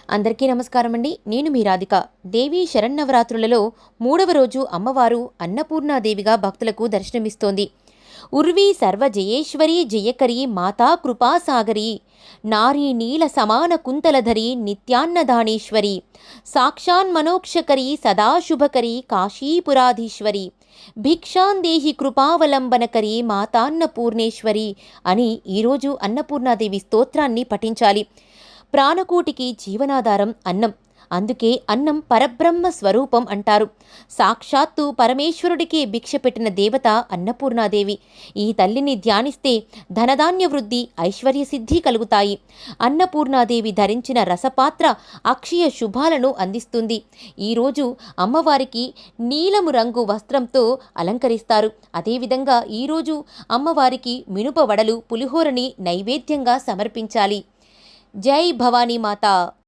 అందరికీ నమస్కారం అండి. నేను మీ రాధిక. దేవీ శరన్నవరాత్రులలో 3వ రోజు అమ్మవారు అన్నపూర్ణాదేవిగా భక్తులకు దర్శనమిస్తోంది. ఉర్వీ సర్వజయేశ్వరీ జయకరీ మాతా కృపాసాగరీ నారీ నీల సమాన కుంతలధరి నిత్యాన్నదానేశ్వరి సాక్షాన్మనోక్షకరీ సదాశుభకరీ కాశీపురాధీశ్వరి భిక్షాందేహి కృపావలంబనకరీ మాతాన్నపూర్ణేశ్వరి అని ఈరోజు అన్నపూర్ణాదేవి స్తోత్రాన్ని పఠించాలి. ప్రాణకోటికి జీవనాధారం అన్నం. అందుకే అన్నం పరబ్రహ్మ స్వరూపం అంటారు. సాక్షాత్తు పరమేశ్వరుడికి భిక్ష పెట్టిన దేవత అన్నపూర్ణాదేవి. ఈ తల్లిని ధ్యానిస్తే ధనధాన్య వృద్ధి, ఐశ్వర్య సిద్ధి కలుగుతాయి. అన్నపూర్ణాదేవి ధరించిన రసపాత్ర అక్షయ శుభాలను అందిస్తుంది. ఈరోజు అమ్మవారికి నీలము రంగు వస్త్రంతో అలంకరిస్తారు. అదేవిధంగా ఈరోజు అమ్మవారికి మినుప వడలు, పులిహోరని నైవేద్యంగా సమర్పించాలి. జై భవానీ మాత.